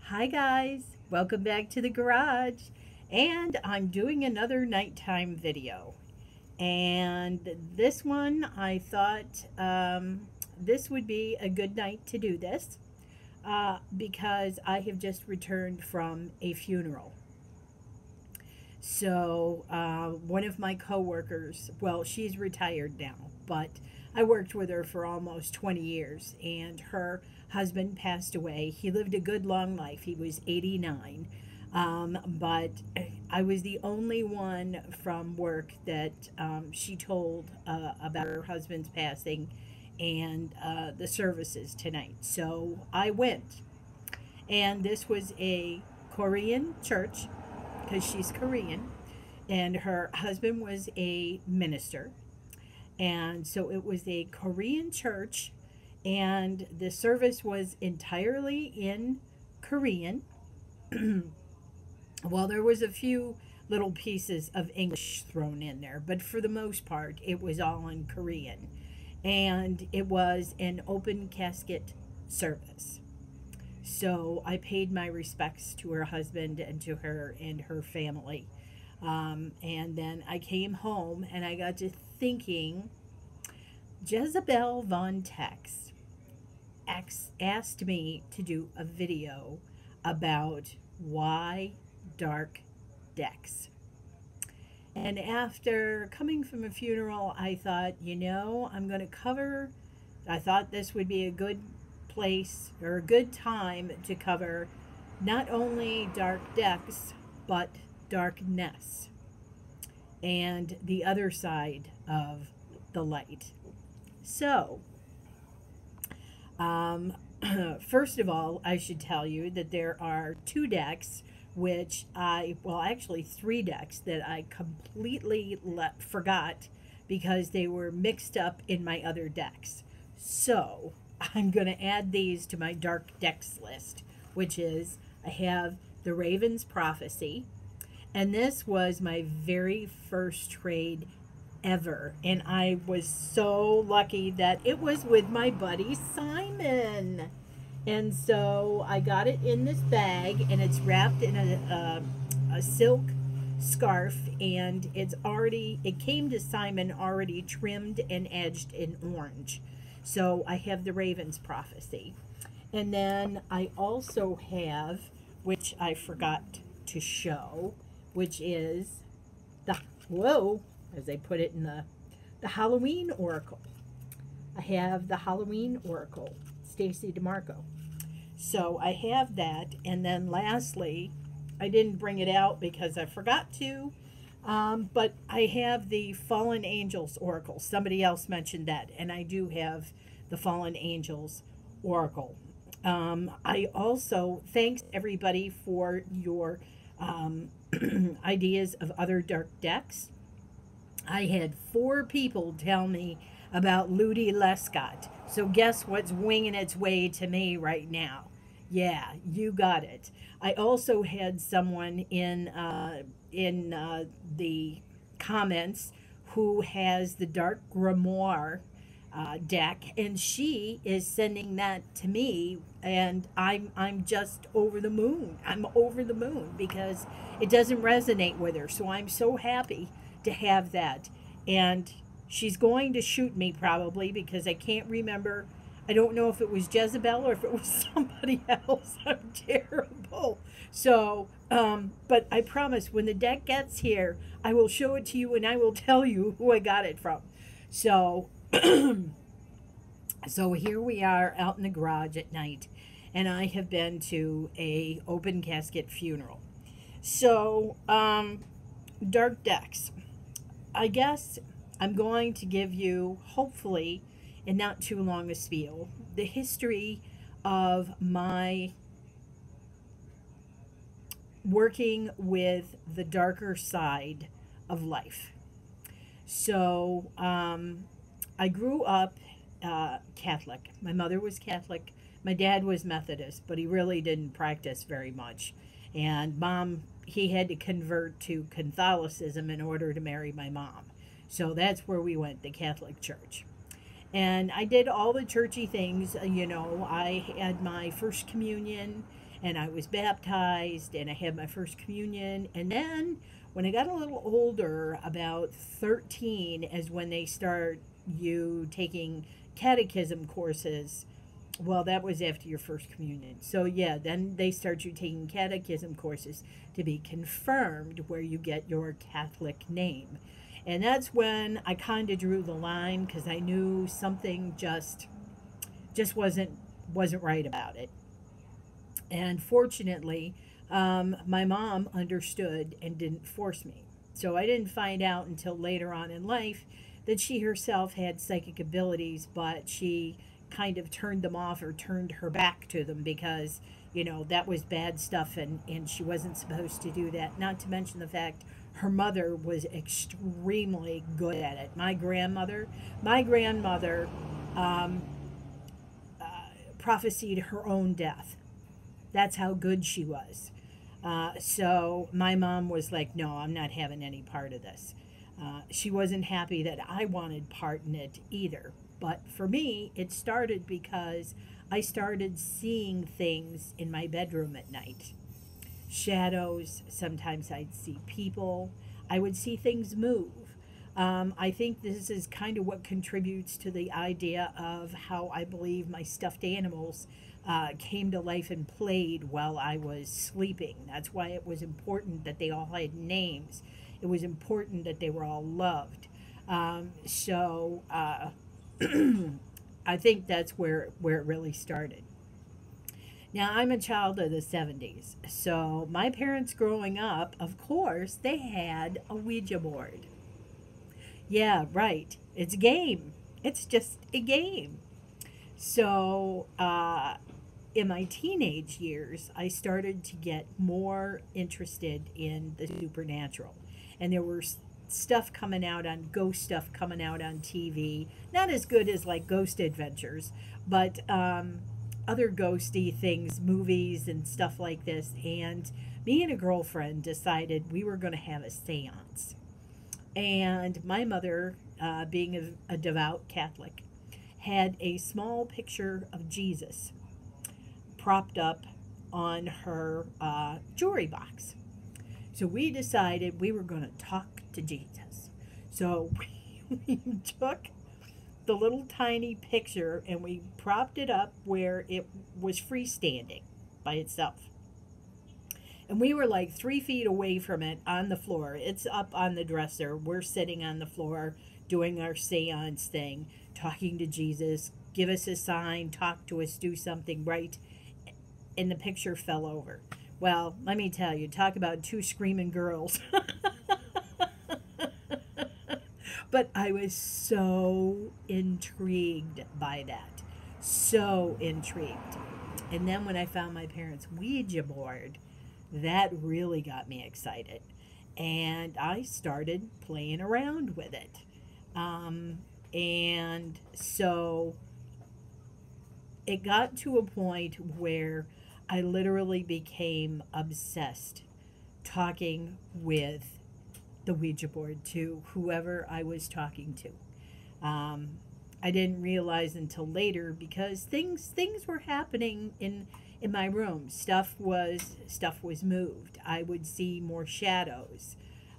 Hi guys, welcome back to the garage. And I'm doing another nighttime video. And this one, I thought this would be a good night to do this because I have just returned from a funeral. So one of my coworkers, well, she's retired now, but I worked with her for almost 20 years, and her husband passed away. He lived a good long life. He was 89. But I was the only one from work that she told about her husband's passing and the services tonight. So I went. And this was a Korean church because she's Korean, and her husband was a minister. And so it was a Korean church, and the service was entirely in Korean. Well, there was a few little pieces of English thrown in there, but for the most part, it was all in Korean. And it was an open casket service. So I paid my respects to her husband and to her and her family. And then I came home and I got to thinking, Jezebel Von Tex asked me to do a video about why dark decks. And after coming from a funeral, I thought, I thought this would be a good place or a good time to cover not only dark decks, but darkness and the other side of the light. So, first of all, I should tell you that there are two decks, actually three decks that I completely forgot because they were mixed up in my other decks. So, I'm going to add these to my dark decks list, which is I have the Raven's Prophecy, and this was my very first trade ever, and I was so lucky that it was with my buddy Simon. And so I got it in this bag, and it's wrapped in a silk scarf, and it came to Simon already trimmed and edged in orange. So I have the Raven's Prophecy. And then I also have, which I forgot to show, which is as I put it in the Halloween Oracle. I have the Halloween Oracle, Stacy DeMarco. So I have that. And then lastly, I didn't bring it out because I forgot to, but I have the Fallen Angels Oracle. Somebody else mentioned that, and I do have the Fallen Angels Oracle. I also thanks everybody for your ideas of other dark decks. I had 4 people tell me about Ludi Lescott. So guess what's winging its way to me right now? Yeah, you got it. I also had someone in the comments who has the Dark Grimoire deck, and she is sending that to me, and I'm just over the moon. I'm over the moon because it doesn't resonate with her. So I'm so happy to have that, and she's going to shoot me probably because I can't remember. I don't know if it was Jezebel or if it was somebody else. I'm terrible. So, but I promise when the deck gets here, I will show it to you and I will tell you who I got it from. So, so here we are out in the garage at night, and I have been to a open casket funeral. So, dark decks. I guess I'm going to give you, hopefully, in not too long a spiel, the history of my working with the darker side of life. So, I grew up Catholic. My mother was Catholic. My dad was Methodist, but he really didn't practice very much. And Mom, he had to convert to Catholicism in order to marry my mom. So that's where we went, the Catholic Church. And I did all the churchy things. I had my first communion and I was baptized, and I had my first communion. And then when I got a little older, about 13, is when they start you taking catechism courses. Well, that was after your first communion. So, yeah, then they start you taking catechism courses to be confirmed, where you get your Catholic name. And that's when I kind of drew the line, because I knew something just wasn't right about it. And fortunately, my mom understood and didn't force me. So I didn't find out until later on in life that she herself had psychic abilities, but she kind of turned them off or turned her back to them, because, that was bad stuff, and she wasn't supposed to do that. Not to mention the fact her mother was extremely good at it. My grandmother um, prophesied her own death. That's how good she was. So my mom was like, no, I'm not having any part of this. She wasn't happy that I wanted part in it either. But for me, it started because I started seeing things in my bedroom at night. Shadows, sometimes I'd see people, I would see things move. I think this is kind of what contributes to the idea of how I believe my stuffed animals came to life and played while I was sleeping. That's why it was important that they all had names. It was important that they were all loved. So I think that's where it really started. Now, I'm a child of the 70s. So my parents growing up, of course, they had a Ouija board. Yeah, right. It's a game. It's just a game. So, in my teenage years, I started to get more interested in the supernatural. And there were stuff coming out on ghost stuff coming out on TV. Not as good as like Ghost Adventures, but other ghosty things, movies and stuff like this. And me and a girlfriend decided we were going to have a seance. And my mother, being a devout Catholic, had a small picture of Jesus propped up on her jewelry box. So we decided we were going to talk to Jesus. So we took the little tiny picture and we propped it up where it was freestanding by itself. And we were like 3 feet away from it on the floor. It's up on the dresser. We're sitting on the floor doing our seance thing, talking to Jesus, give us a sign, talk to us, do something right. And the picture fell over. Well, let me tell you, talk about two screaming girls. But I was so intrigued by that. So intrigued. And then when I found my parents' Ouija board, that really got me excited. And I started playing around with it. And so it got to a point where I literally became obsessed talking with the Ouija board to whoever I was talking to. I didn't realize until later, because things were happening in my room. Stuff was moved. I would see more shadows.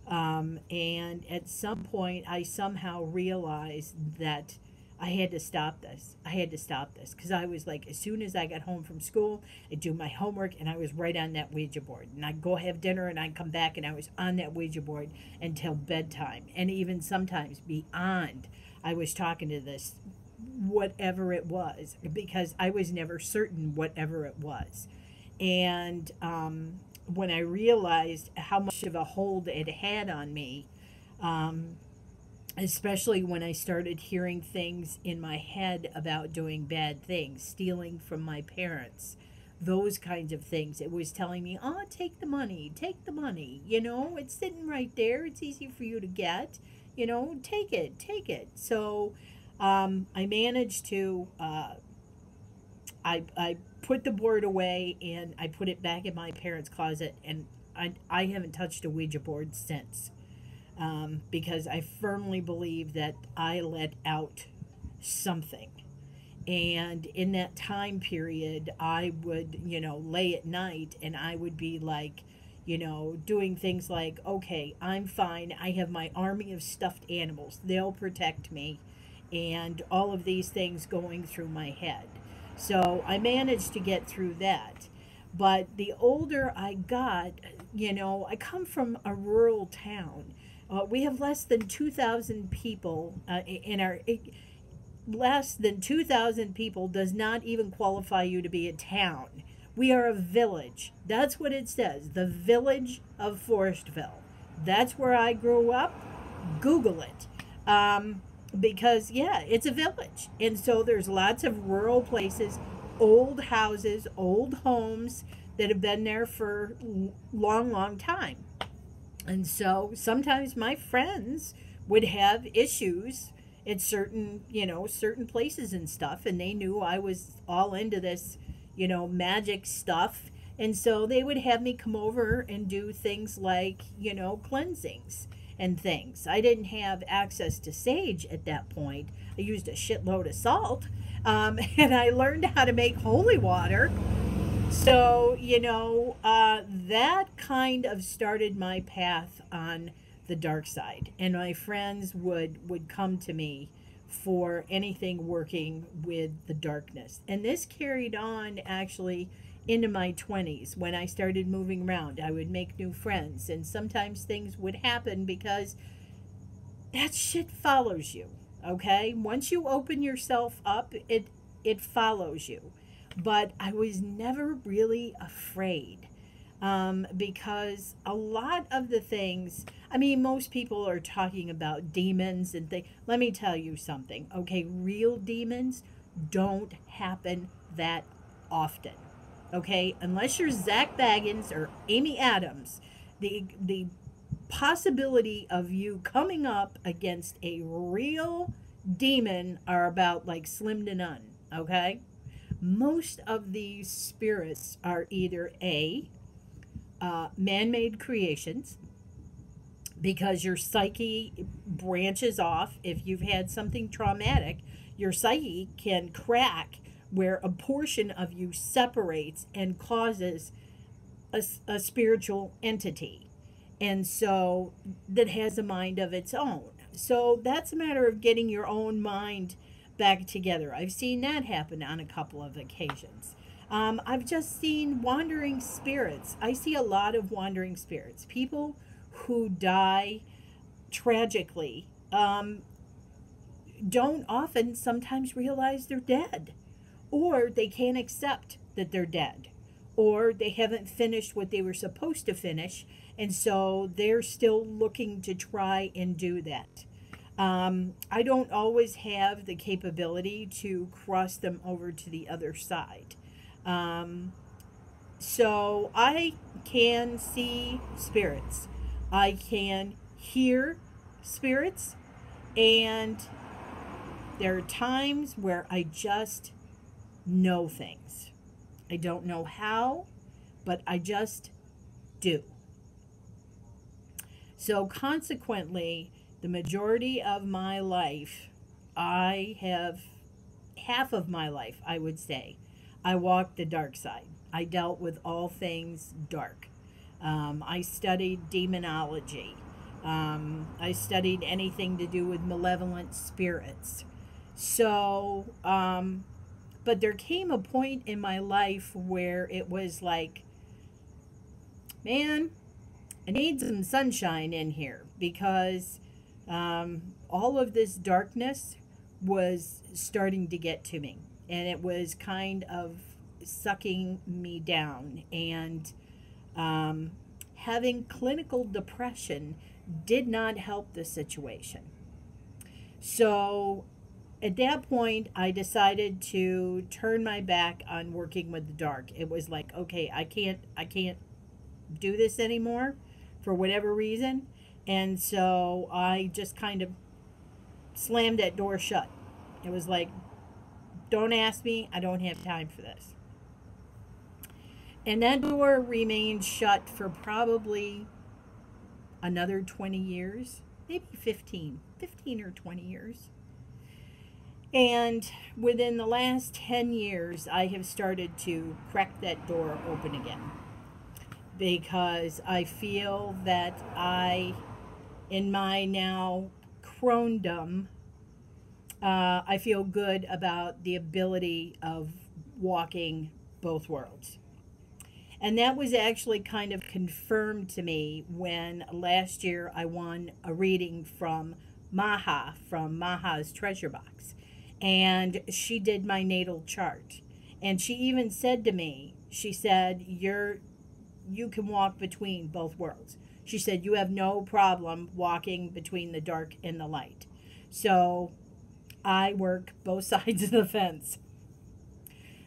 And at some point, I somehow realized that I had to stop this. I had to stop this, because I was like, as soon as I got home from school, I'd do my homework and I was right on that Ouija board. And I'd go have dinner and I'd come back and I was on that Ouija board until bedtime. And even sometimes beyond, I was talking to this, whatever it was, because I was never certain whatever it was. And when I realized how much of a hold it had on me, um, especially when I started hearing things in my head about doing bad things, stealing from my parents, those kinds of things. It was telling me, oh, take the money, it's sitting right there, it's easy for you to get, take it. So I managed to, I put the board away and I put it back in my parents' closet, and I haven't touched a Ouija board since. Because I firmly believe that I let out something. And in that time period, I would, lay at night and I would be like, doing things like, okay, I'm fine. I have my army of stuffed animals. They'll protect me. And all of these things going through my head. So I managed to get through that. But the older I got, I come from a rural town. We have less than 2,000 people in our. Less than 2,000 people does not even qualify you to be a town. We are a village. That's what it says. The village of Forestville. That's where I grew up. Google it. Because, yeah, it's a village. And so there's lots of rural places, old houses, old homes that have been there for long, long time. And so sometimes my friends would have issues at certain places and stuff, and they knew I was all into this, magic stuff. And so they would have me come over and do things like, cleansings and things. I didn't have access to sage at that point. I used a shitload of salt, and I learned how to make holy water. So, that kind of started my path on the dark side. And my friends would come to me for anything working with the darkness. And this carried on actually into my 20s when I started moving around. I would make new friends, and sometimes things would happen because that shit follows you. Okay? Once you open yourself up, it follows you. But I was never really afraid, because a lot of the things, most people are talking about demons and things. Let me tell you something, okay? Real demons don't happen that often, okay? Unless you're Zach Baggins or Amy Adams, the possibility of you coming up against a real demon are about like slim to none, okay? Most of these spirits are either man-made creations, because your psyche branches off. If you've had something traumatic, your psyche can crack where a portion of you separates and causes a spiritual entity, and so that has a mind of its own. So that's a matter of getting your own mind back together. I've seen that happen on a couple of occasions. I've just seen wandering spirits. I see a lot of wandering spirits. People who die tragically don't often sometimes realize they're dead, or they can't accept that they're dead, or they haven't finished what they were supposed to finish, and so they're still looking to try and do that. I don't always have the capability to cross them over to the other side. So I can see spirits. I can hear spirits. And there are times where I just know things. I don't know how, but I just do. So consequently, the majority of my life, I have half of my life, I would say, I walked the dark side. I dealt with all things dark. I studied demonology. I studied anything to do with malevolent spirits. So, but there came a point in my life where it was like, man, I need some sunshine in here, because all of this darkness was starting to get to me, and it was kind of sucking me down. And having clinical depression did not help the situation. So at that point, I decided to turn my back on working with the dark. It was like, okay, I can't do this anymore for whatever reason. And so I just kind of slammed that door shut. It was like, don't ask me, I don't have time for this. And that door remained shut for probably another 20 years, maybe 15 or 20 years. And within the last 10 years, I have started to crack that door open again because I feel that in my now crondom, I feel good about the ability of walking both worlds. And that was actually kind of confirmed to me when last year I won a reading from Maha, from Maha's Treasure Box. And she did my natal chart. And she even said to me, she said, you can walk between both worlds. She said, you have no problem walking between the dark and the light. So I work both sides of the fence.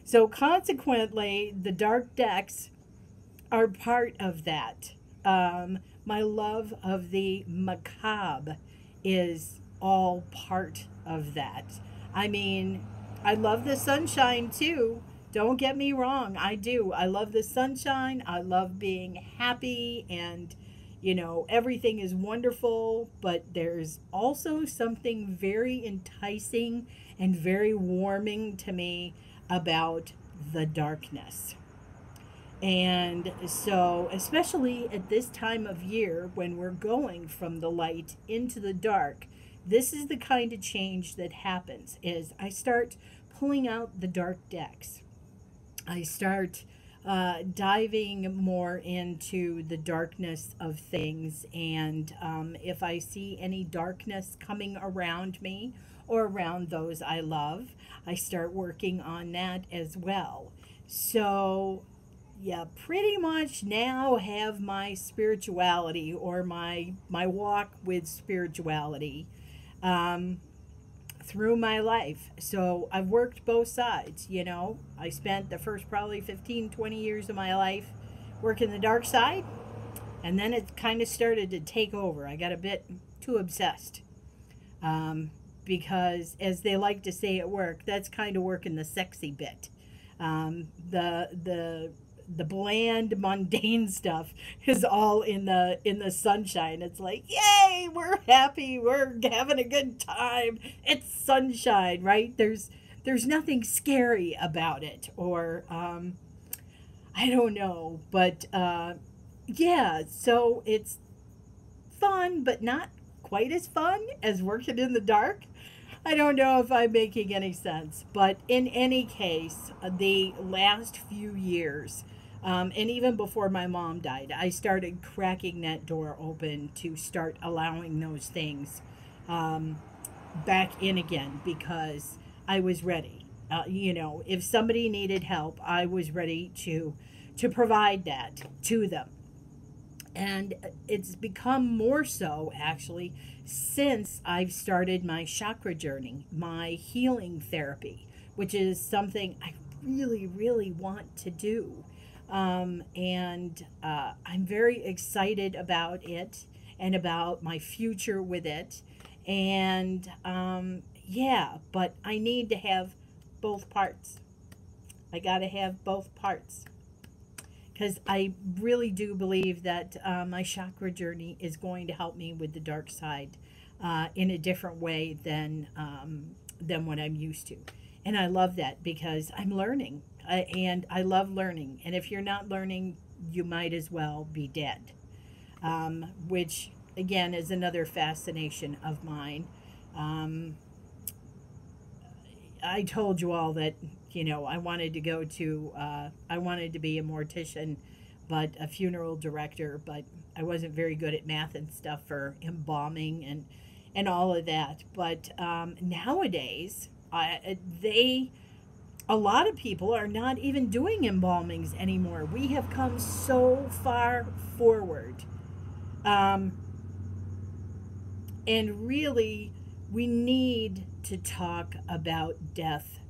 So consequently, the dark decks are part of that. My love of the macabre is all part of that. I mean, I love the sunshine too. Don't get me wrong, I do. I love the sunshine. I love being happy and, everything is wonderful, but there's also something very enticing and very warming to me about the darkness. And so, especially at this time of year when we're going from the light into the dark, this is the kind of change that happens is I start pulling out the dark decks. I start diving more into the darkness of things. And if I see any darkness coming around me or around those I love, I start working on that as well. So yeah, pretty much now have my spirituality or my walk with spirituality um, through my life. So I've worked both sides. I spent the first probably 15, 20 years of my life working the dark side, and then it kind of started to take over. I got a bit too obsessed. Because as they like to say at work, that's kind of working the sexy bit. The bland mundane stuff is all in the sunshine. It's like, yay, we're happy, we're having a good time, it's sunshine, right? There's nothing scary about it, or I don't know, but yeah, so it's fun but not quite as fun as working in the dark. I don't know if I'm making any sense, but in any case, the last few years, and even before my mom died, I started cracking that door open to start allowing those things um, back in again because I was ready. If somebody needed help, I was ready to provide that to them. And it's become more so actually since I've started my chakra journey, my healing therapy, which is something I really, really want to do. And I'm very excited about it and about my future with it. And yeah, but I need to have both parts. I got to have both parts because I really do believe that my chakra journey is going to help me with the dark side in a different way than what I'm used to, and I love that because I'm learning, and I love learning. And if you're not learning, you might as well be dead, which again is another fascination of mine. Um, I told you all that I wanted to go to I wanted to be a mortician, but a funeral director, but I wasn't very good at math and stuff for embalming and all of that. But nowadays, they a lot of people are not even doing embalmings anymore. We have come so far forward, um, and really, we need to talk about death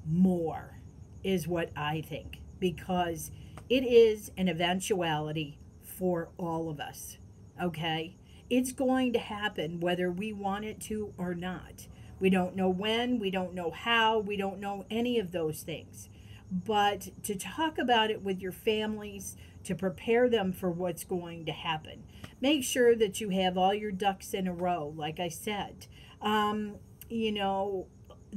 more, is what I think, because it is an eventuality for all of us. Okay? It's going to happen whether we want it to or not. We don't know when, we don't know how, we don't know any of those things. But to talk about it with your families, to prepare them for what's going to happen, make sure that you have all your ducks in a row, like I said. Um, you know,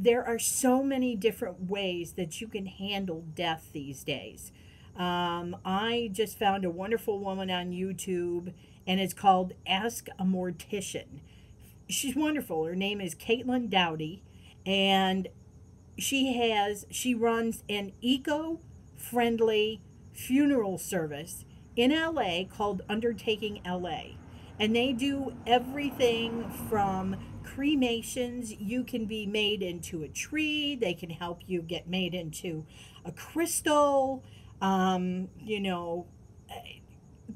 there are so many different ways that you can handle death these days. I just found a wonderful woman on YouTube, and it's called Ask a Mortician. She's wonderful. Her name is Caitlin Dowdy, and she runs an eco-friendly funeral service in LA called Undertaking LA. And they do everything from cremations. You can be made into a tree. They can help you get made into a crystal. You know,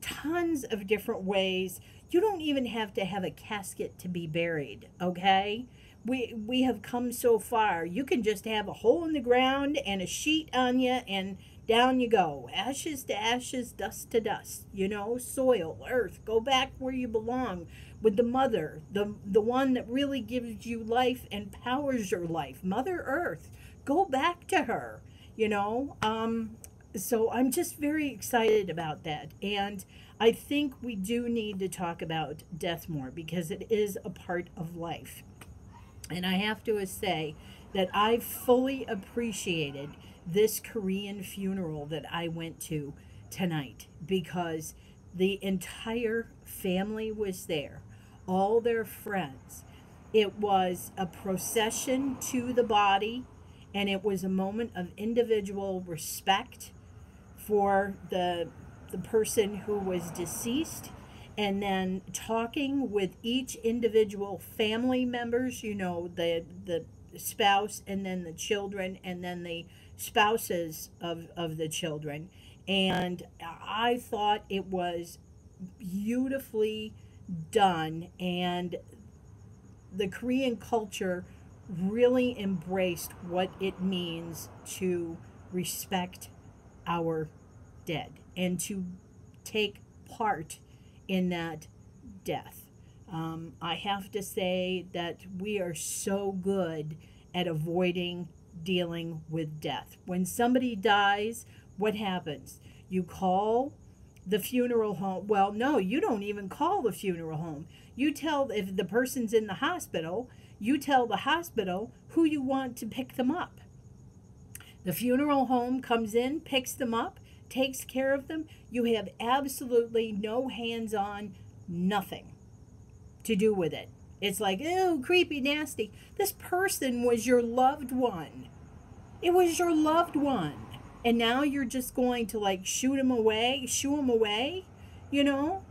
tons of different ways. You don't even have to have a casket to be buried, okay? We have come so far. You can just have a hole in the ground and a sheet on you, and down you go. Ashes to ashes, dust to dust. You know, soil, earth. Go back where you belong with the mother, the one that really gives you life and powers your life. Mother Earth. Go back to her, you know. So I'm just very excited about that. And I think we do need to talk about death more because it is a part of life. And I have to say that I fully appreciated this Korean funeral that I went to tonight because the entire family was there, all their friends. It was a procession to the body, and it was a moment of individual respect for the person who was deceased, and then talking with each individual family members, you know, the spouse, and then the children, and then the spouses of the children. And I thought it was beautifully done, and the Korean culture really embraced what it means to respect our dead and to take part in that death. I have to say that we are so good at avoiding dealing with death. When somebody dies, what happens? You call the funeral home. Well, no, you don't even call the funeral home. You tell, if the person's in the hospital, you tell the hospital who you want to pick them up. The funeral home comes in, picks them up, takes care of them. You have absolutely no hands-on, nothing to do with it. It's like, ew, creepy, nasty. This person was your loved one. It was your loved one. And now you're just going to like shoo him away, you know?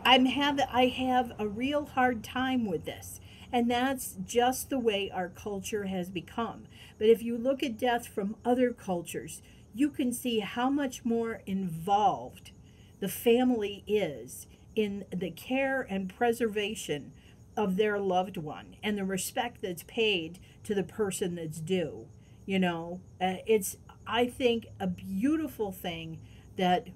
I have a real hard time with this. And that's just the way our culture has become. But if you look at death from other cultures, you can see how much more involved the family is in the care and preservation of their loved one and the respect that's paid to the person that's due. You know, it's, I think, a beautiful thing that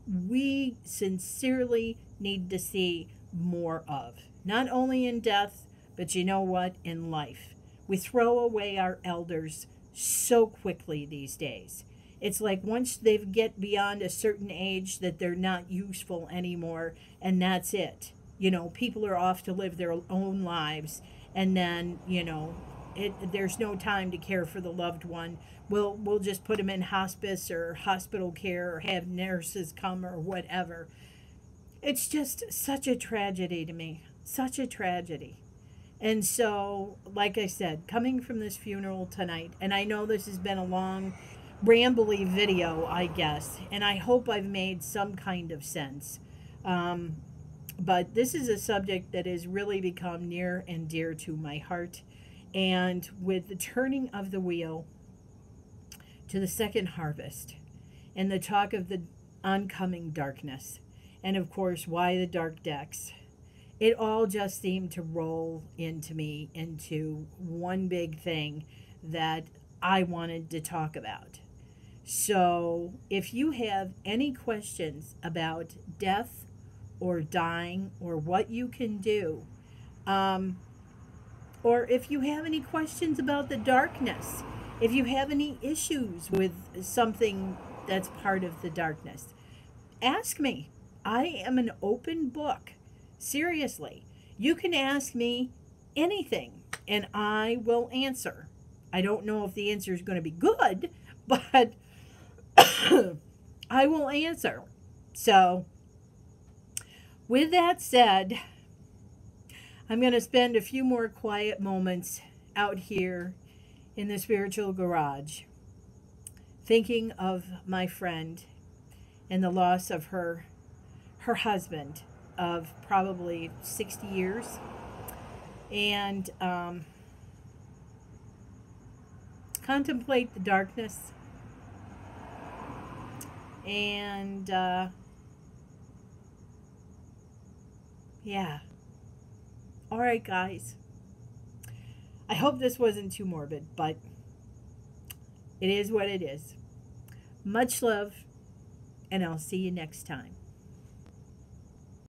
we sincerely need to see more of. Not only in death, but you know what? In life. We throw away our elders so quickly these days. It's like once they get beyond a certain age that they're not useful anymore, and that's it. You know, people are off to live their own lives, and then, you know, there's no time to care for the loved one. We'll just put them in hospice or hospital care or have nurses come or whatever. It's just such a tragedy to me. Such a tragedy. And so, like I said, coming from this funeral tonight, and I know this has been a long, rambly video, I guess, and I hope I've made some kind of sense. But this is a subject that has really become near and dear to my heart. And with the turning of the wheel to the second harvest, and the talk of the oncoming darkness, and of course, why the dark decks, it all just seemed to roll into me into one big thing that I wanted to talk about. So if you have any questions about death or dying or what you can do, or if you have any questions about the darkness, if you have any issues with something that's part of the darkness, ask me. I am an open book. Seriously, you can ask me anything. and I will answer. I don't know if the answer is going to be good, but I will answer. So, with that said, I'm going to spend a few more quiet moments out here in the spiritual garage, thinking of my friend and the loss of her husband of probably 60 years, and contemplate the darkness, and yeah. All right, guys. I hope this wasn't too morbid, but it is what it is. Much love, and I'll see you next time.